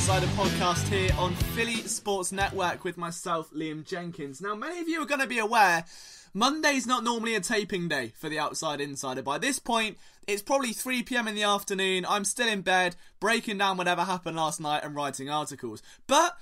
Insider podcast here on Philly Sports Network with myself, Liam Jenkins. Now, many of you are going to be aware, Monday's not normally a taping day for the Outside Insider. By this point, it's probably 3 p.m. in the afternoon. I'm still in bed, breaking down whatever happened last night and writing articles. But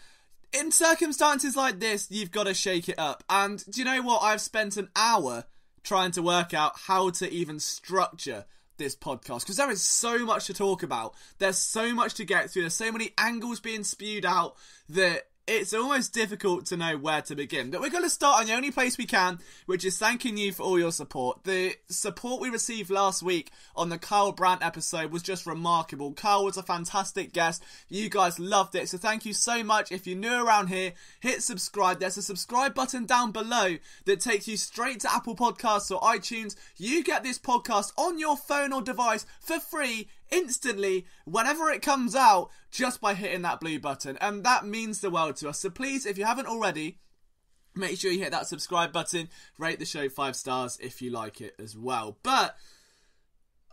in circumstances like this, you've got to shake it up. And do you know what? I've spent an hour trying to work out how to even structure this podcast, because there is so much to talk about. There's so much to get through. There's so many angles being spewed out that it's almost difficult to know where to begin. But we're going to start on the only place we can, which is thanking you for all your support. The support we received last week on the Kyle Brandt episode was just remarkable. Kyle was a fantastic guest. You guys loved it, so thank you so much. If you're new around here, hit subscribe. There's a subscribe button down below that takes you straight to Apple Podcasts or iTunes. You get this podcast on your phone or device for free instantly whenever it comes out, just by hitting that blue button, and that means the world to us. So please, if you haven't already, make sure you hit that subscribe button, rate the show 5 stars if you like it as well. But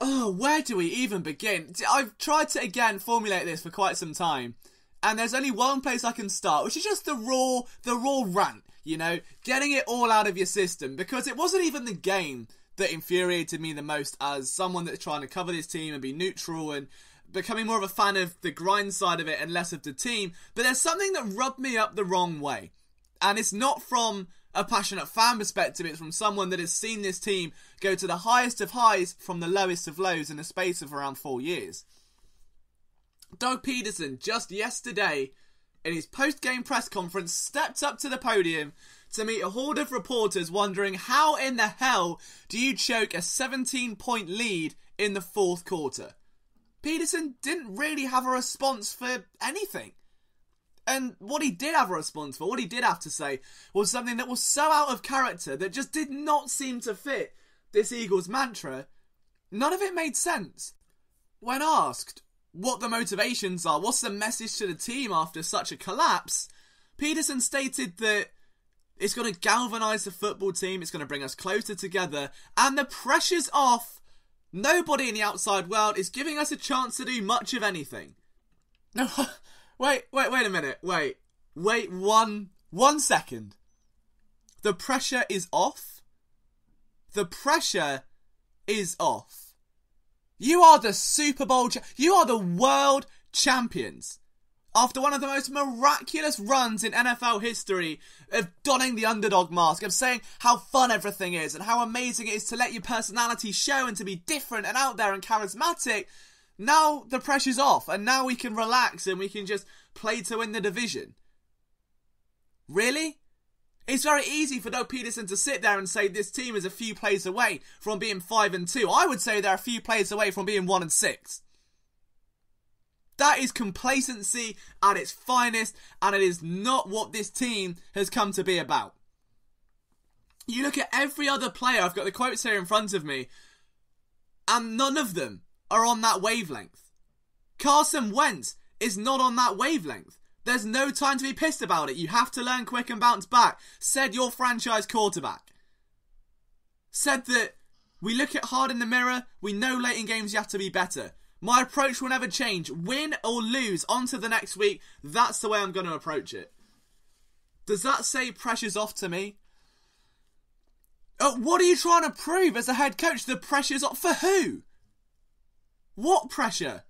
where do we even begin? I've tried to again formulate this for quite some time, and there's only one place I can start, which is just the raw rant, you know, getting it all out of your system, because it wasn't even the game that infuriated me the most as someone that's trying to cover this team and be neutral and becoming more of a fan of the grind side of it and less of the team. But there's something that rubbed me up the wrong way. And it's not from a passionate fan perspective, it's from someone that has seen this team go to the highest of highs from the lowest of lows in a space of around 4 years. Doug Peterson, just yesterday, in his post-game press conference, stepped up to the podium to meet a horde of reporters wondering how in the hell do you choke a 17-point lead in the fourth quarter. Peterson didn't really have a response for anything. And what he did have a response for, what he did have to say, was something that was so out of character that just did not seem to fit this Eagles mantra. None of it made sense. When asked what the motivations are, what's the message to the team after such a collapse, Peterson stated that it's going to galvanise the football team, it's going to bring us closer together, and the pressure's off. Nobody in the outside world is giving us a chance to do much of anything. No, wait a minute. Wait one second. The pressure is off? The pressure is off. You are the Super Bowl, you are the world champions. After one of the most miraculous runs in NFL history of donning the underdog mask, of saying how fun everything is and how amazing it is to let your personality show and to be different and out there and charismatic, now the pressure's off and now we can relax and we can just play to win the division. Really? It's very easy for Doug Peterson to sit there and say this team is a few plays away from being 5-2. I would say they're a few plays away from being 1-6. That is complacency at its finest, and it is not what this team has come to be about. You look at every other player, I've got the quotes here in front of me, and none of them are on that wavelength. Carson Wentz is not on that wavelength. There's no time to be pissed about it. You have to learn quick and bounce back, said your franchise quarterback. Said that we look at hard in the mirror, we know late in games you have to be better. My approach will never change. Win or lose, on to the next week. That's the way I'm going to approach it. Does that say pressure's off to me? What are you trying to prove as a head coach? The pressure's off for who? What pressure?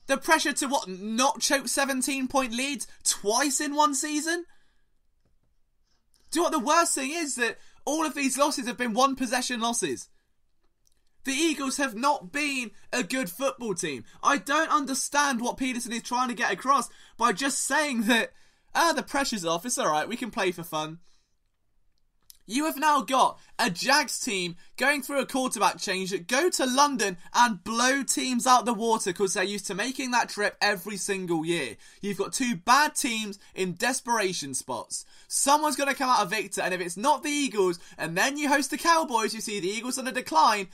The pressure to what? Not choke 17-point leads twice in one season? Do you know what the worst thing is? That all of these losses have been one-possession losses. The Eagles have not been a good football team. I don't understand what Peterson is trying to get across by just saying that, the pressure's off, it's alright, we can play for fun. You have now got a Jags team going through a quarterback change that go to London and blow teams out the water because they're used to making that trip every single year. You've got two bad teams in desperation spots. Someone's going to come out a victor, and if it's not the Eagles, and then you host the Cowboys, you see the Eagles on a decline,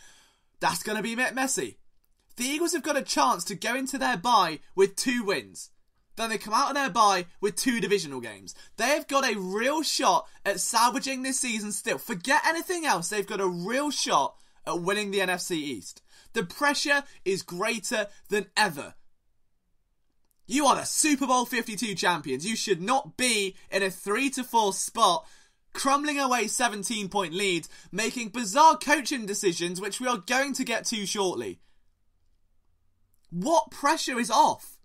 that's going to be a bit messy. The Eagles have got a chance to go into their bye with 2 wins. Then they come out of their bye with 2 divisional games. They've got a real shot at salvaging this season still. Forget anything else. They've got a real shot at winning the NFC East. The pressure is greater than ever. You are the Super Bowl 52 champions. You should not be in a 3-4 spot, crumbling away 17-point leads, making bizarre coaching decisions, which we are going to get to shortly. What pressure is off?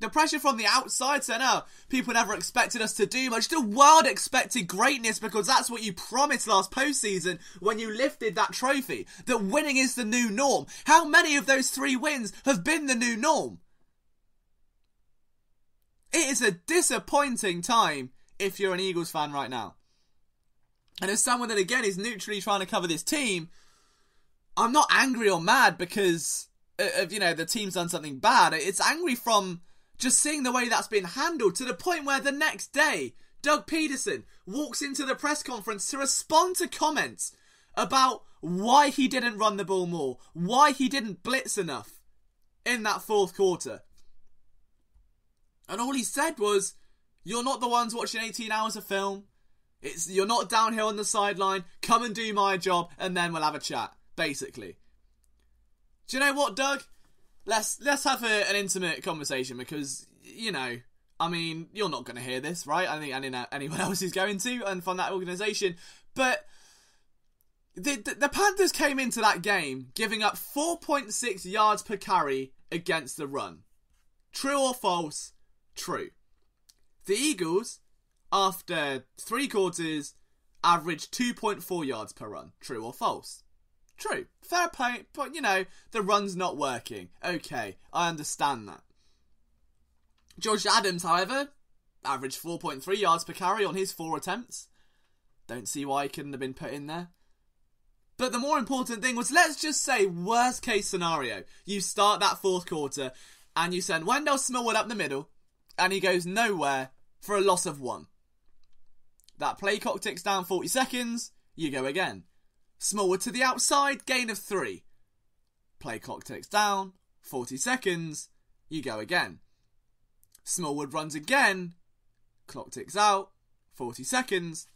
The pressure from the outside saying, oh, people never expected us to do much. The world expected greatness because that's what you promised last postseason when you lifted that trophy. That winning is the new norm. How many of those 3 wins have been the new norm? It is a disappointing time if you're an Eagles fan right now. And as someone that, again, is neutrally trying to cover this team, I'm not angry or mad because of, the team's done something bad. It's angry from just seeing the way that's been handled, to the point where the next day, Doug Peterson walks into the press conference to respond to comments about why he didn't run the ball more, why he didn't blitz enough in that 4th quarter. And all he said was, you're not the ones watching 18 hours of film. You're not down here on the sideline. Come and do my job and then we'll have a chat, basically. Do you know what, Doug? Let's have an intimate conversation because, you're not going to hear this, right? I think anyone else is going to, and from that organisation. But the Panthers came into that game giving up 4.6 yards per carry against the run. True or false? True. The Eagles, after 3 quarters, averaged 2.4 yards per run. True or false? True. Fair point, but the run's not working. Okay, I understand that. Josh Adams, however, averaged 4.3 yards per carry on his 4 attempts. Don't see why he couldn't have been put in there. But the more important thing was, let's just say, worst case scenario. You start that 4th quarter and you send Wendell Smallwood up the middle and he goes nowhere for a loss of 1. That play clock ticks down 40 seconds, you go again. Smallwood to the outside, gain of 3. Play clock ticks down, 40 seconds, you go again. Smallwood runs again, clock ticks out, 40 seconds.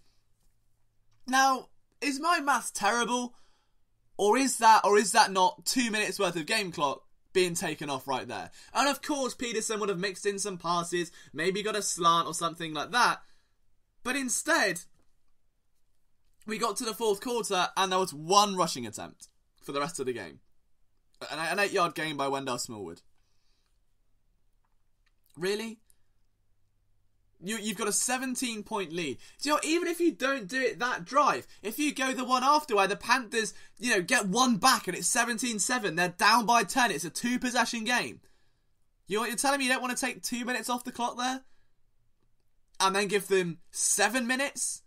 Now, is my maths terrible? Or is that not 2 minutes worth of game clock being taken off right there? And of course, Peterson would have mixed in some passes, maybe got a slant or something like that. But instead, we got to the 4th quarter and there was 1 rushing attempt for the rest of the game. An 8-yard gain by Wendell Smallwood. Really? You've got a 17-point lead. Do you know, even if you don't do it that drive, if you go the one after where the Panthers, get 1 back and it's 17-7, they're down by 10, it's a 2-possession game. You're telling me you don't want to take 2 minutes off the clock there? And then give them 7 minutes?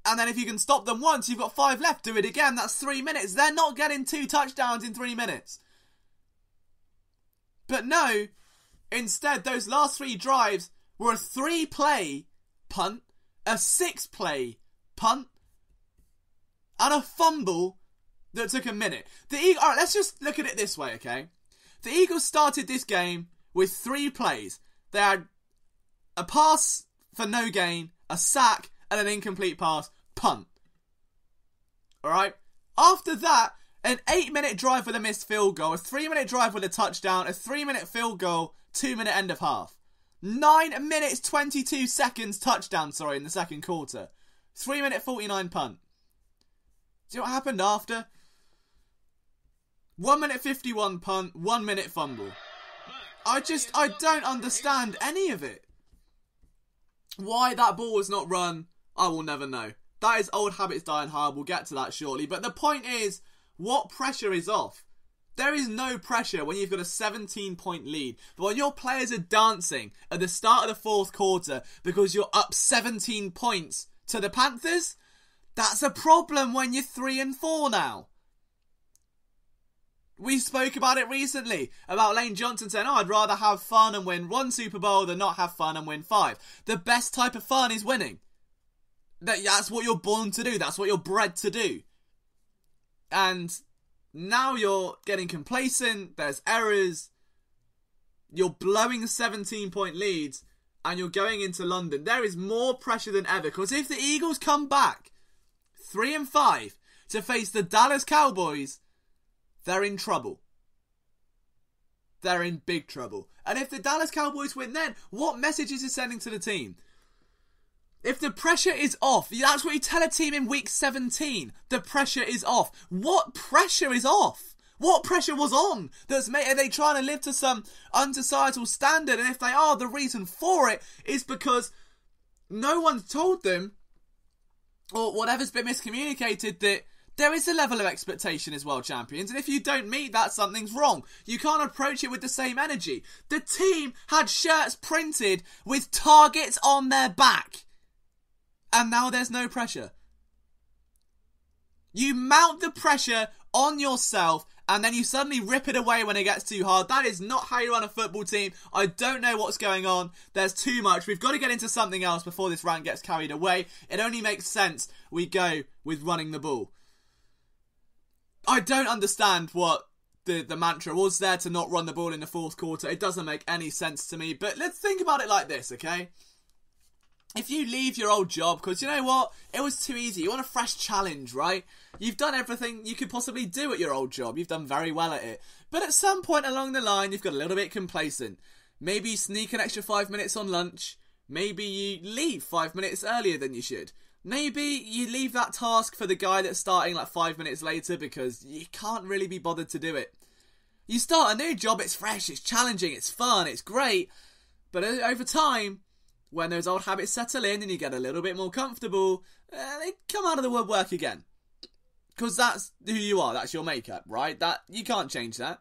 And then if you can stop them once, you've got 5 left, do it again, that's 3 minutes. They're not getting 2 touchdowns in 3 minutes. But no, instead, those last 3 drives were a 3-play punt, a 6-play punt, and a fumble that took a minute. Alright, let's just look at it this way, okay? The Eagles started this game with 3 plays. They had a pass for no gain, a sack, and an incomplete pass, punt. Alright? After that, an 8-minute drive with a missed field goal, a 3-minute drive with a touchdown, a 3-minute field goal, 2-minute end of half. 9 minutes 22 seconds touchdown, in the 2nd quarter. 3-minute 49 punt. Do you know what happened after? 1 minute 51 punt, 1 minute fumble. I don't understand any of it. Why that ball was not run, I will never know. That is old habits dying hard, we'll get to that shortly. But the point is, what pressure is off? There is no pressure when you've got a 17-point lead. But when your players are dancing at the start of the 4th quarter because you're up 17 points to the Panthers, that's a problem when you're 3-4 now. We spoke about it recently, about Lane Johnson saying, I'd rather have fun and win 1 Super Bowl than not have fun and win 5. The best type of fun is winning. That's what you're born to do. That's what you're bred to do. And now you're getting complacent, there's errors, you're blowing 17-point leads, and you're going into London. There is more pressure than ever, because if the Eagles come back 3-5 to face the Dallas Cowboys, they're in trouble. they're in big trouble. And if the Dallas Cowboys win then, what message is it sending to the team? If the pressure is off, that's what you tell a team in week 17. The pressure is off. What pressure is off? What pressure was on? Are they trying to live to some unsocietal standard? And if they are, the reason for it is because no one's told them, or whatever's been miscommunicated, that there is a level of expectation as world champions, and if you don't meet that, something's wrong. You can't approach it with the same energy. The team had shirts printed with targets on their back, and now there's no pressure. You mount the pressure on yourself, and then you suddenly rip it away when it gets too hard. That is not how you run a football team. I don't know what's going on. There's too much. We've got to get into something else before this rant gets carried away. It only makes sense we go with running the ball. I don't understand what the mantra was there to not run the ball in the fourth quarter. It doesn't make any sense to me. But let's think about it like this, okay? If you leave your old job, because you know what? It was too easy. You want a fresh challenge, right? You've done everything you could possibly do at your old job. You've done very well at it. But at some point along the line, you've got a little bit complacent. Maybe you sneak an extra 5 minutes on lunch. Maybe you leave 5 minutes earlier than you should. Maybe you leave that task for the guy that's starting like 5 minutes later because you can't really be bothered to do it. You start a new job, it's fresh, it's challenging, it's fun, it's great. But over time, when those old habits settle in and you get a little bit more comfortable, they come out of the woodwork again. Because that's who you are, that's your makeup, right? You can't change that.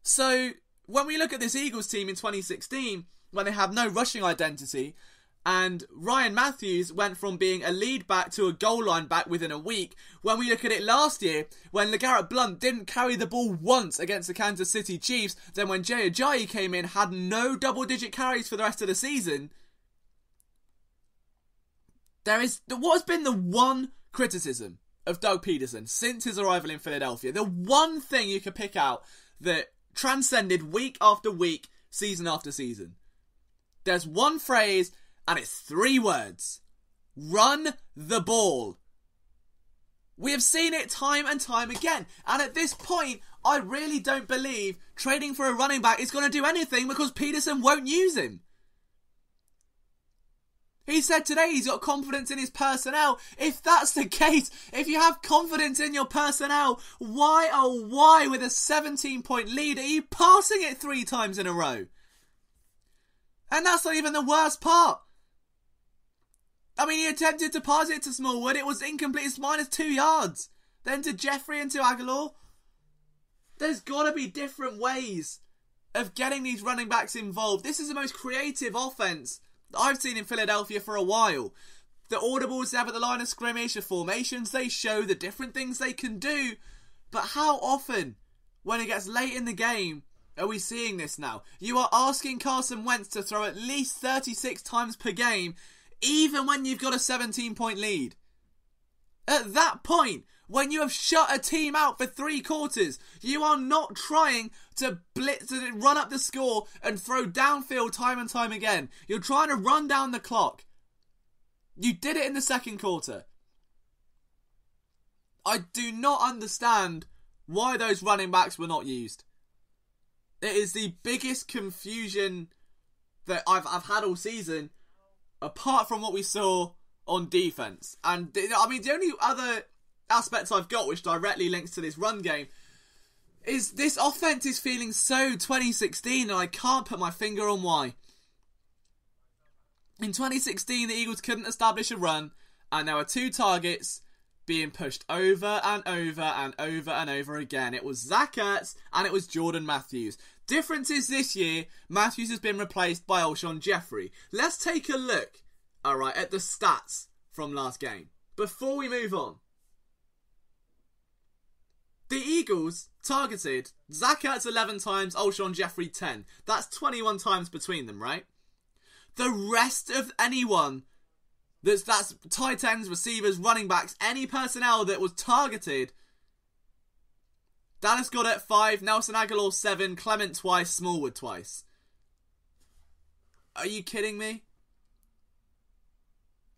So, when we look at this Eagles team in 2016, when they have no rushing identity, and Ryan Matthews went from being a lead back to a goal line back within a week. When we look at it last year, when LeGarrette Blount didn't carry the ball once against the Kansas City Chiefs, then when Jay Ajayi came in, had no double-digit carries for the rest of the season. What has been the one criticism of Doug Peterson since his arrival in Philadelphia? The one thing you could pick out that transcended week after week, season after season. There's one phrase, and it's 3 words. Run the ball. We have seen it time and time again. And at this point, I really don't believe trading for a running back is going to do anything because Peterson won't use him. He said today he's got confidence in his personnel. If that's the case, if you have confidence in your personnel, why, oh why, with a 17-point lead, are you passing it 3 times in a row? And that's not even the worst part. I mean, he attempted to pass it to Smallwood. It was incomplete. It's -2 yards. Then to Jeffrey and to Aguilar. There's got to be different ways of getting these running backs involved. This is the most creative offense that I've seen in Philadelphia for a while. The audibles they have at the line of scrimmage, the formations they show, the different things they can do. But how often, when it gets late in the game, are we seeing this now? You are asking Carson Wentz to throw at least 36 times per game, even when you've got a 17-point lead. At that point, when you have shut a team out for 3 quarters, you are not trying to blitz and run up the score and throw downfield time and time again. You're trying to run down the clock. You did it in the second quarter. I do not understand why those running backs were not used. It is the biggest confusion that I've had all season, apart from what we saw on defense. And I mean, the only other aspects I've got which directly links to this run game is this offense is feeling so 2016, and I can't put my finger on why. In 2016, the Eagles couldn't establish a run, and there were 2 targets being pushed over and over and over and over again. It was Zach Ertz and it was Jordan Matthews. Difference is this year, Matthews has been replaced by Alshon Jeffrey. Let's take a look, alright, at the stats from last game before we move on. The Eagles targeted Zach Ertz 11 times, Alshon Jeffrey 10. That's 21 times between them, right? The rest of anyone that's tight ends, receivers, running backs, any personnel that was targeted, Dallas got it 5, Nelson Aguilar 7, Clement twice, Smallwood twice. Are you kidding me?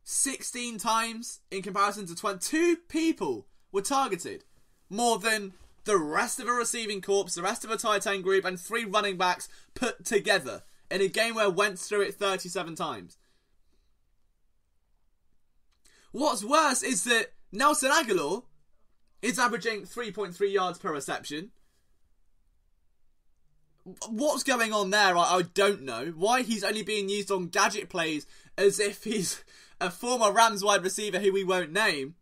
16 times in comparison to 22 people were targeted. More than the rest of a receiving corps, the rest of a tight end group, and 3 running backs put together in a game where Wentz threw it 37 times. What's worse is that Nelson Agholor is averaging 3.3 yards per reception. What's going on there, I don't know. Why he's only being used on gadget plays as if he's a former Rams wide receiver who we won't name.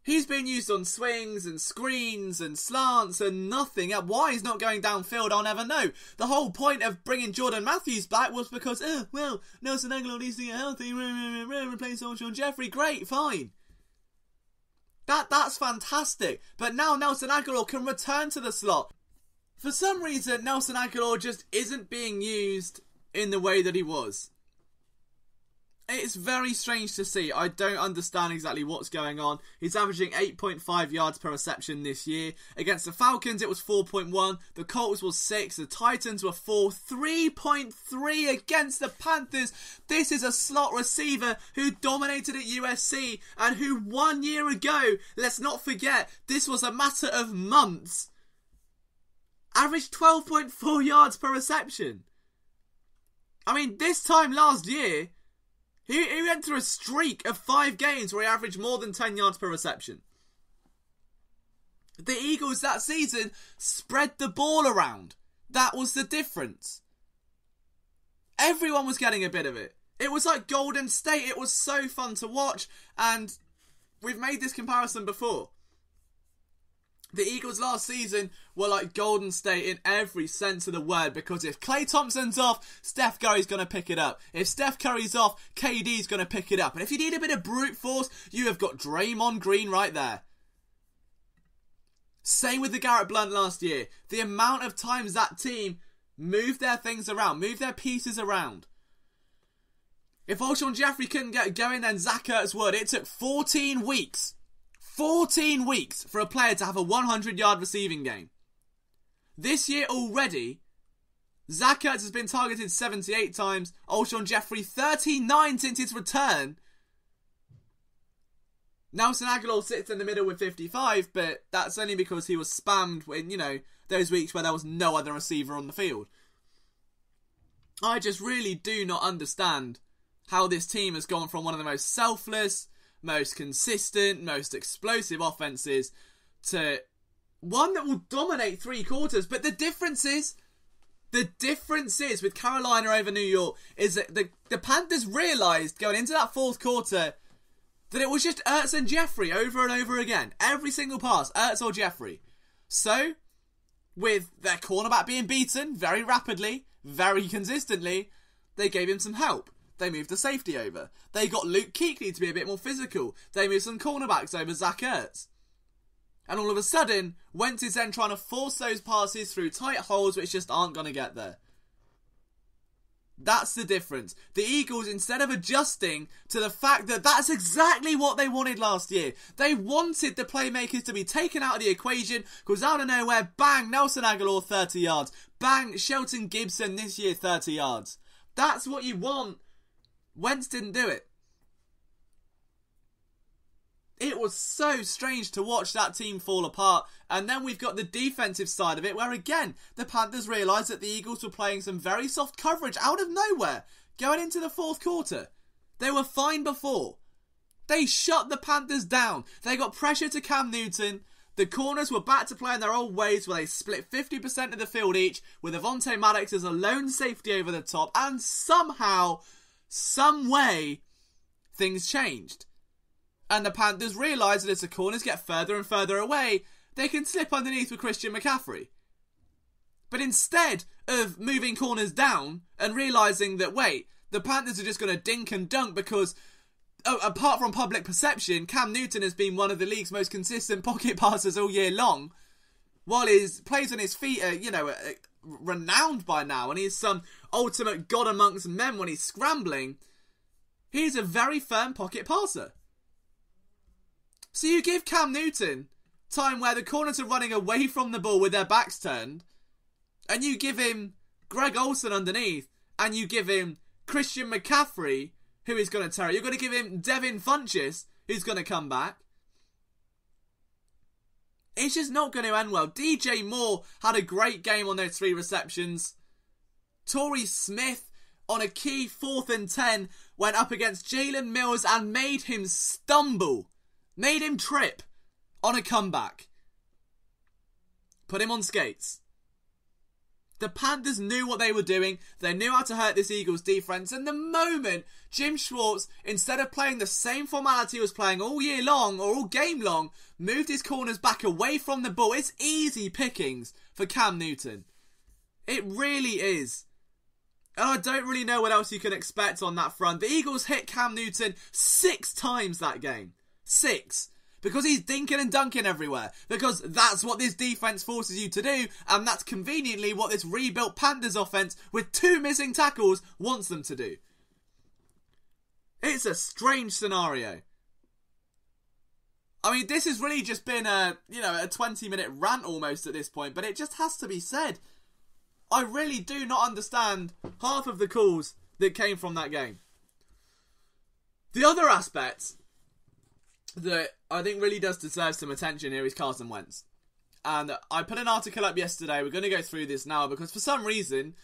He's being used on swings and screens and slants and nothing. Why he's not going downfield, I'll never know. The whole point of bringing Jordan Matthews back was because, Nelson Agholor needs to get healthy, replace Alshon Jeffrey. Great, fine. That's fantastic. But now Nelson Agholor can return to the slot. For some reason, Nelson Agholor just isn't being used in the way that he was. It's very strange to see. I don't understand exactly what's going on. He's averaging 8.5 yards per reception this year. Against the Falcons, it was 4.1. The Colts was 6. The Titans were 4. 3.3 against the Panthers. This is a slot receiver who dominated at USC and who 1 year ago, let's not forget, this was a matter of months, averaged 12.4 yards per reception. I mean, this time last year, he went through a streak of 5 games where he averaged more than 10 yards per reception. The Eagles that season spread the ball around. That was the difference. Everyone was getting a bit of it. It was like Golden State. It was so fun to watch. And we've made this comparison before. The Eagles last season were like Golden State in every sense of the word, because if Klay Thompson's off, Steph Curry's going to pick it up. If Steph Curry's off, KD's going to pick it up. And if you need a bit of brute force, you have got Draymond Green right there. Same with the Garrett Blount last year. The amount of times that team moved their things around, moved their pieces around. If Alshon Jeffrey couldn't get going, then Zach Ertz would. It took 14 weeks. 14 weeks for a player to have a 100-yard receiving game. This year already, Zach Ertz has been targeted 78 times, Alshon Jeffrey 39 since his return. Nelson Agholor sits in the middle with 55, but that's only because he was spammed in, those weeks where there was no other receiver on the field. I just really do not understand how this team has gone from one of the most selfless, most consistent, most explosive offenses to one that will dominate 3 quarters. But the difference is with Carolina over New York is that the Panthers realised going into that 4th quarter that it was just Ertz and Jeffrey over and over again. Every single pass, Ertz or Jeffrey. So, with their cornerback being beaten very rapidly, very consistently, they gave him some help. They moved the safety over. They got Luke Kuechly to be a bit more physical. They moved some cornerbacks over Zach Ertz. And all of a sudden, Wentz is then trying to force those passes through tight holes which just aren't going to get there. That's the difference. The Eagles, instead of adjusting to the fact that that's exactly what they wanted last year. They wanted the playmakers to be taken out of the equation, because out of nowhere, bang, Nelson Agholor 30 yards. Bang, Shelton Gibson this year 30 yards. That's what you want. Wentz didn't do it. It was so strange to watch that team fall apart. And then we've got the defensive side of it, where again, the Panthers realised that the Eagles were playing some very soft coverage out of nowhere going into the 4th quarter. They were fine before. They shut the Panthers down. They got pressure to Cam Newton. The corners were back to playing their old ways, where they split 50% of the field each, with Avonte Maddox as a lone safety over the top. And somehow, some way, things changed. And the Panthers realised that as the corners get further and further away, they can slip underneath with Christian McCaffrey. But instead of moving corners down and realising that, wait, the Panthers are just going to dink and dunk because, apart from public perception, Cam Newton has been one of the league's most consistent pocket passers all year long, while his plays on his feet are, renowned by now, and he's some ultimate god amongst men when he's scrambling. He's a very firm pocket passer. So you give Cam Newton time where the corners are running away from the ball with their backs turned, and you give him Greg Olsen underneath, and you give him Christian McCaffrey, who is going to tear it. You're going to give him Devin Funchess, who's going to come back. It's just not going to end well. DJ Moore had a great game on those 3 receptions. Torrey Smith, on a key 4th and 10, went up against Jalen Mills and made him stumble. Made him trip on a comeback. Put him on skates. The Panthers knew what they were doing. They knew how to hurt this Eagles defense. And the moment Jim Schwartz, instead of playing the same formality he was playing all year long or all game long, moved his corners back away from the ball, it's easy pickings for Cam Newton. It really is. And I don't really know what else you can expect on that front. The Eagles hit Cam Newton 6 times that game. 6. Because he's dinking and dunking everywhere. Because that's what this defense forces you to do. And that's conveniently what this rebuilt Panthers offense with 2 missing tackles wants them to do. It's a strange scenario. I mean, this has really just been a 20-minute rant almost at this point. But it just has to be said. I really do not understand half of the calls that came from that game. The other aspect that I think really does deserve some attention here is Carson Wentz. And I put an article up yesterday. We're going to go through this now because for some reason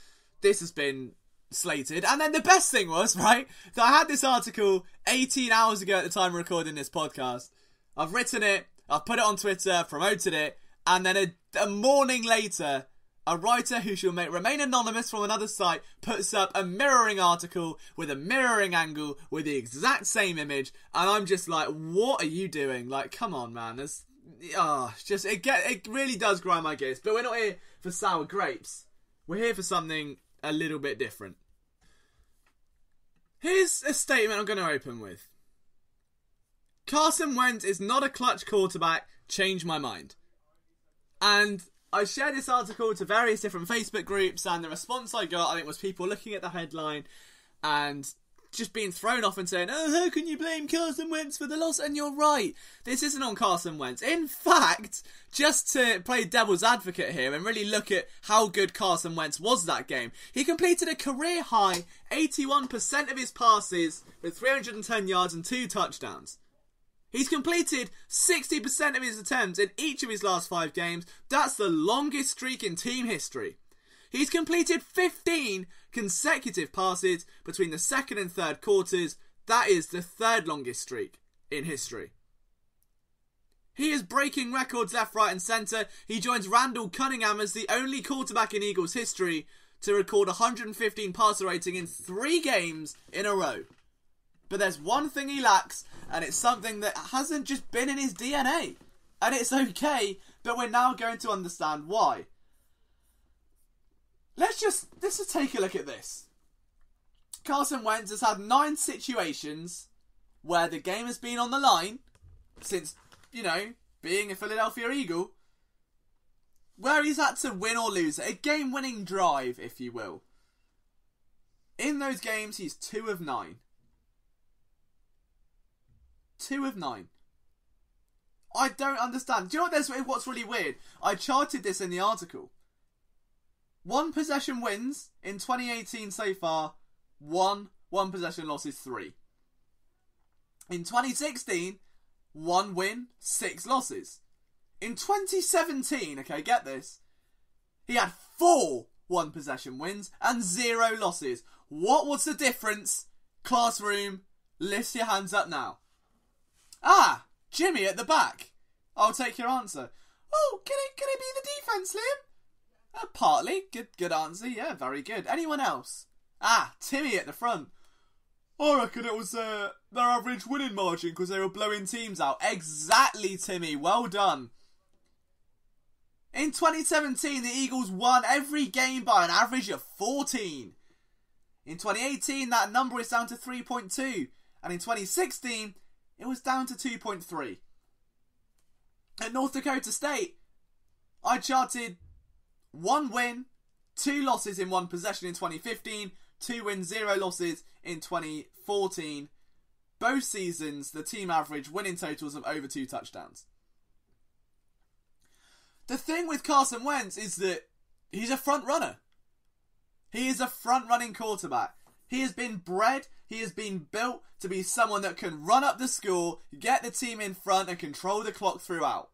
this has been slated. And then the best thing was, right, that I had this article 18 hours ago at the time of recording this podcast. I've written it, I've put it on Twitter, promoted it, and then a morning later, a writer who shall remain anonymous from another site puts up a mirroring article with a mirroring angle with the exact same image, and I'm just like, what are you doing? Like, come on, man. It really does grind my gears. But we're not here for sour grapes. We're here for something a little bit different. Here's a statement I'm going to open with. Carson Wentz is not a clutch quarterback. Change my mind. And I shared this article to various different Facebook groups, and the response I got, I think, was people looking at the headline and just being thrown off and saying, oh, how can you blame Carson Wentz for the loss? And you're right. This isn't on Carson Wentz. In fact, just to play devil's advocate here and really look at how good Carson Wentz was that game, he completed a career-high 81% of his passes with 310 yards and 2 touchdowns. He's completed 60% of his attempts in each of his last 5 games. That's the longest streak in team history. He's completed 15 consecutive passes between the second and third quarters. That is the 3rd longest streak in history. He is breaking records left, right and centre. He joins Randall Cunningham as the only quarterback in Eagles history to record 115 passer rating in 3 games in a row. But there's one thing he lacks, and it's something that hasn't just been in his DNA. And it's okay, but we're now going to understand why. Let's just take a look at this. Carson Wentz has had 9 situations where the game has been on the line since, being a Philadelphia Eagle, where he's had to win or lose it. A game-winning drive, if you will. In those games, he's 2 of 9. 2 of 9. I don't understand. Do you know what's really weird? I charted this in the article. 1 possession wins in 2018 so far. 1 possession losses 3. In 2016, 1 win, 6 losses. In 2017, okay, get this, he had 4 1 possession wins and 0 losses. What was the difference? Classroom, lift your hands up now. Ah, Jimmy at the back. I'll take your answer. Oh, can it be the defence, Liam? Partly. Good answer. Yeah, very good. Anyone else? Ah, Timmy at the front. I reckon it was their average winning margin because they were blowing teams out. Exactly, Timmy. Well done. In 2017, the Eagles won every game by an average of 14. In 2018, that number is down to 3.2. And in 2016, it was down to 2.3. At North Dakota State, I charted 1 win, 2 losses in 1 possession in 2015, 2 wins, 0 losses in 2014. Both seasons, the team average winning totals of over 2 touchdowns. The thing with Carson Wentz is that he's a front runner. He is a front running quarterback. He has been bred, he has been built to be someone that can run up the score, get the team in front and control the clock throughout.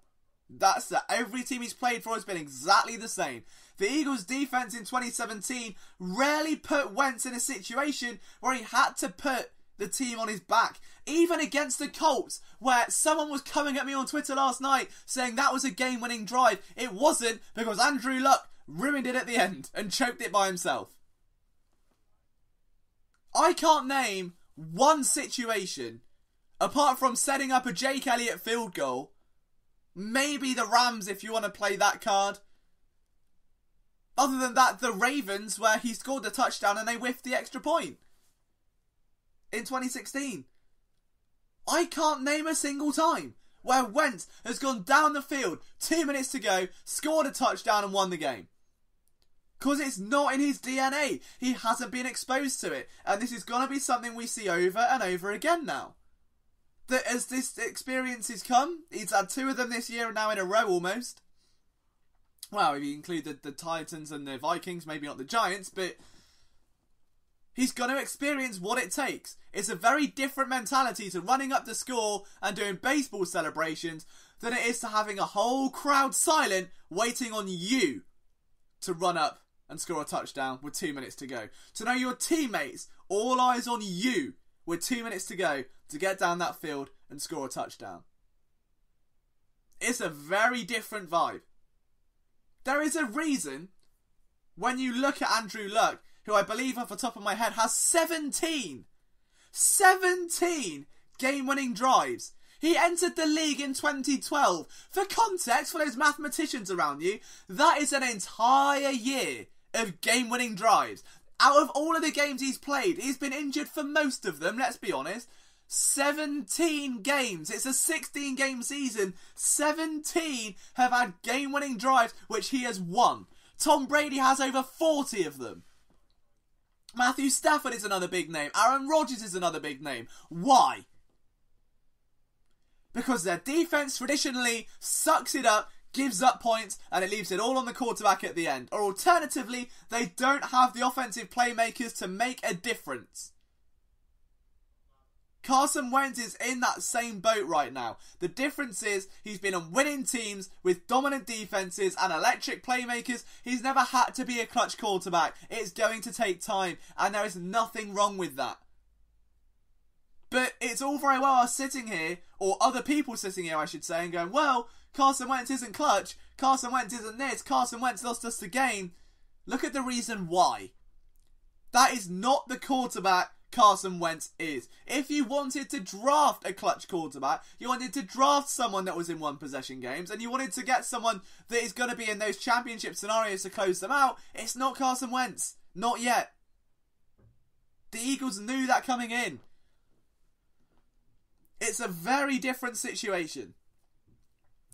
That's that. Every team he's played for has been exactly the same. The Eagles' defense in 2017 rarely put Wentz in a situation where he had to put the team on his back. Even against the Colts, where someone was coming at me on Twitter last night saying that was a game-winning drive. It wasn't, because Andrew Luck ruined it at the end and choked it by himself. I can't name one situation, apart from setting up a Jake Elliott field goal, maybe the Rams if you want to play that card. Other than that, the Ravens, where he scored the touchdown and they whiffed the extra point in 2016. I can't name a single time where Wentz has gone down the field, 2 minutes to go, scored a touchdown and won the game. Because it's not in his DNA. He hasn't been exposed to it. And this is going to be something we see over and over again now. That as this experience has come, he's had 2 of them this year now in a row almost. Well, if you include the Titans and the Vikings, maybe not the Giants, but he's going to experience what it takes. It's a very different mentality to running up the score and doing baseball celebrations than it is to having a whole crowd silent waiting on you to run up and score a touchdown with 2 minutes to go. To know your teammates, all eyes on you with 2 minutes to go to get down that field and score a touchdown. It's a very different vibe. There is a reason when you look at Andrew Luck, who I believe off the top of my head has 17 game-winning drives. He entered the league in 2012. For context, for those mathematicians around you, that is an entire year of game-winning drives. Out of all of the games he's played, he's been injured for most of them, let's be honest. 17 games. It's a 16-game season. 17 have had game-winning drives, which he has won. Tom Brady has over 40 of them. Matthew Stafford is another big name. Aaron Rodgers is another big name. Why? Because their defense traditionally sucks it up, gives up points, and it leaves it all on the quarterback at the end. Or alternatively, they don't have the offensive playmakers to make a difference. Carson Wentz is in that same boat right now. The difference is he's been on winning teams with dominant defenses and electric playmakers. He's never had to be a clutch quarterback. It's going to take time, and there is nothing wrong with that. But it's all very well us sitting here, or other people sitting here I should say, and going, well, Carson Wentz isn't clutch, Carson Wentz isn't this, Carson Wentz lost us the game. Look at the reason why. That is not the quarterback Carson Wentz is. If you wanted to draft a clutch quarterback, you wanted to draft someone that was in one possession games, and you wanted to get someone that is going to be in those championship scenarios to close them out, it's not Carson Wentz. Not yet. The Eagles knew that coming in. It's a very different situation.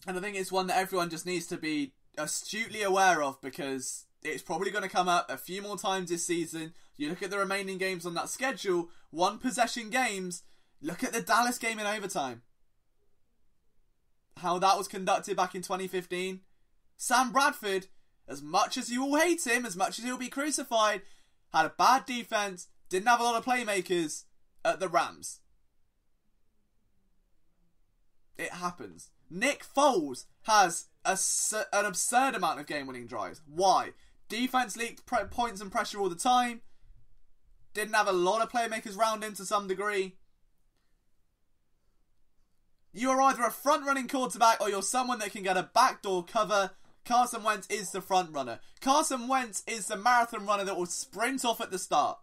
And I think it's one that everyone just needs to be astutely aware of, because it's probably going to come up a few more times this season. You look at the remaining games on that schedule, one possession games. Look at the Dallas game in overtime. How that was conducted back in 2015. Sam Bradford, as much as you all hate him, as much as he'll be crucified, had a bad defense, didn't have a lot of playmakers at the Rams. It happens. Nick Foles has an absurd amount of game-winning drives. Why? Defense leaked points and pressure all the time. Didn't have a lot of playmakers round him to some degree. You are either a front-running quarterback or you're someone that can get a backdoor cover. Carson Wentz is the front runner. Carson Wentz is the marathon runner that will sprint off at the start.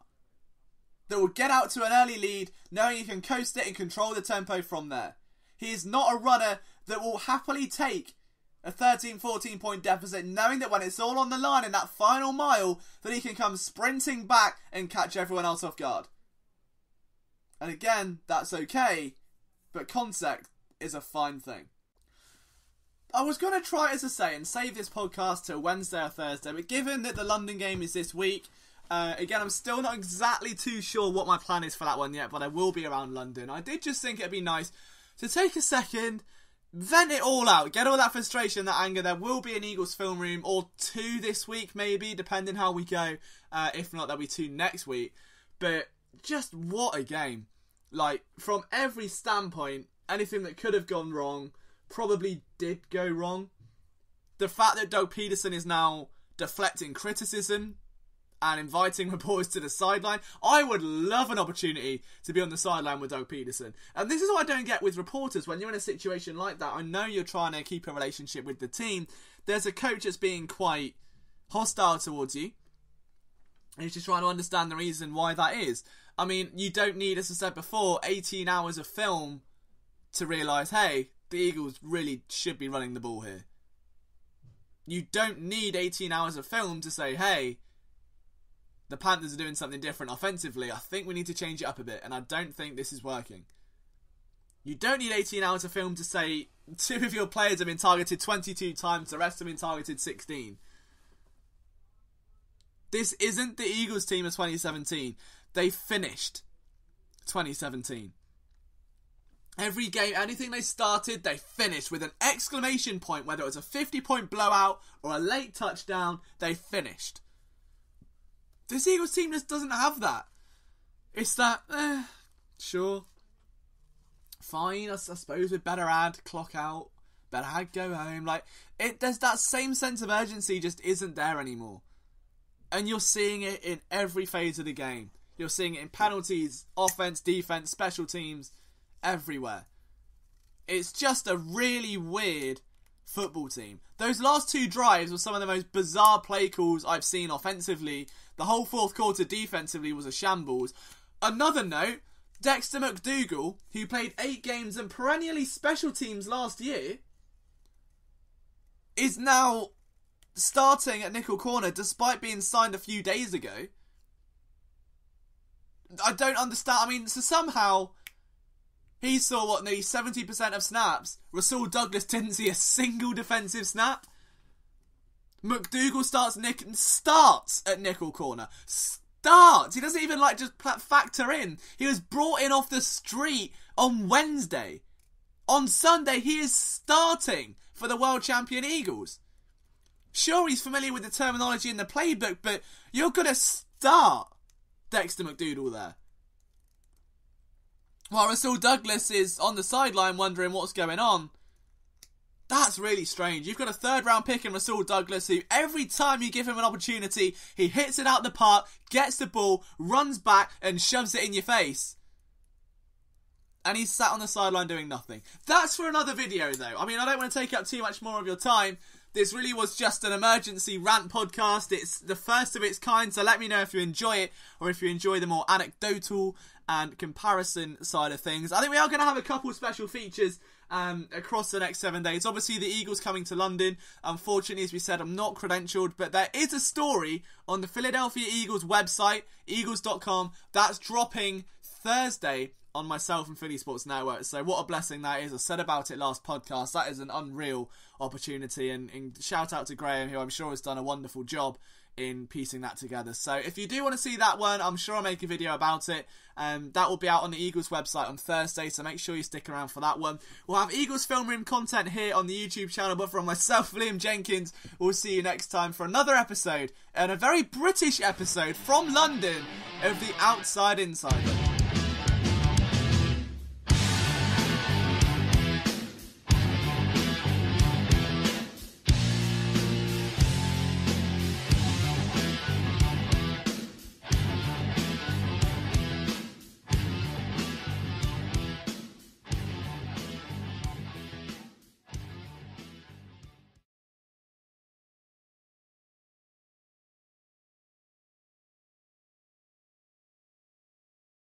That will get out to an early lead, knowing he can coast it and control the tempo from there. He is not a runner that will happily take a 13, 14 point deficit, knowing that when it's all on the line in that final mile, that he can come sprinting back and catch everyone else off guard. And again, that's okay, but concept is a fine thing. I was going to try, as I say, and save this podcast till Wednesday or Thursday, but given that the London game is this week, again, I'm still not exactly too sure what my plan is for that one yet, but I will be around London. I did just think it'd be nice to take a second, vent it all out, get all that frustration, that anger. There will be an Eagles film room or two this week, maybe, depending how we go. If not, there'll be two next week. But just what a game. Like, from every standpoint, anything that could have gone wrong probably did go wrong. The fact that Doug Peterson is now deflecting criticism and inviting reporters to the sideline. I would love an opportunity to be on the sideline with Doug Peterson. And this is what I don't get with reporters. When you're in a situation like that, I know you're trying to keep a relationship with the team. There's a coach that's being quite hostile towards you. And he's just trying to understand the reason why that is. I mean, you don't need, as I said before, 18 hours of film to realise, hey, the Eagles really should be running the ball here. You don't need 18 hours of film to say, hey, the Panthers are doing something different offensively. I think we need to change it up a bit, and I don't think this is working. You don't need 18 hours of film to say 2 of your players have been targeted 22 times, the rest have been targeted 16. This isn't the Eagles team of 2017. They finished 2017. Every game, anything they started, they finished with an exclamation point. Whether it was a 50-point blowout or a late touchdown, they finished. This Eagles team just doesn't have that. It's that, sure. Fine, I suppose we'd better add clock out. Better add go home. There's that same sense of urgency just isn't there anymore. And you're seeing it in every phase of the game. You're seeing it in penalties, offense, defense, special teams, everywhere. It's just a really weird football team. Those last 2 drives were some of the most bizarre play calls I've seen offensively. The whole fourth quarter defensively was a shambles. Another note, Dexter McDougal, who played 8 games and perennially special teams last year, is now starting at nickel corner despite being signed a few days ago. I don't understand. I mean, so somehow he saw, nearly 70% of snaps. Rasul Douglas didn't see a single defensive snap. McDougal starts at nickel corner. Starts! He doesn't even, just factor in. He was brought in off the street on Wednesday. On Sunday, he is starting for the world champion Eagles. Sure, he's familiar with the terminology in the playbook, but you're going to start Dexter McDougal there. While Rasul Douglas is on the sideline wondering what's going on. That's really strange. You've got a 3rd round pick in Rasul Douglas who every time you give him an opportunity, he hits it out the park, gets the ball, runs back and shoves it in your face. And he's sat on the sideline doing nothing. That's for another video though. I mean, I don't want to take up too much more of your time. This really was just an emergency rant podcast. It's the first of its kind, so let me know if you enjoy it or if you enjoy the more anecdotal and comparison side of things. I think we are going to have a couple special features across the next 7 days. Obviously, the Eagles coming to London. Unfortunately, as we said, I'm not credentialed, but there is a story on the Philadelphia Eagles website, eagles.com, that's dropping Thursday on myself and Philly Sports Network. So what a blessing that is. I said about it last podcast. That is an unreal opportunity, and shout out to Graham, who I'm sure has done a wonderful job in piecing that together. So if you do want to see that one, I'm sure I'll make a video about it. That will be out on the Eagles website on Thursday, so make sure you stick around for that one. We'll have Eagles Film Room content here on the YouTube channel, but from myself, Liam Jenkins, we'll see you next time for another episode, and a very British episode from London of The Outside Insider.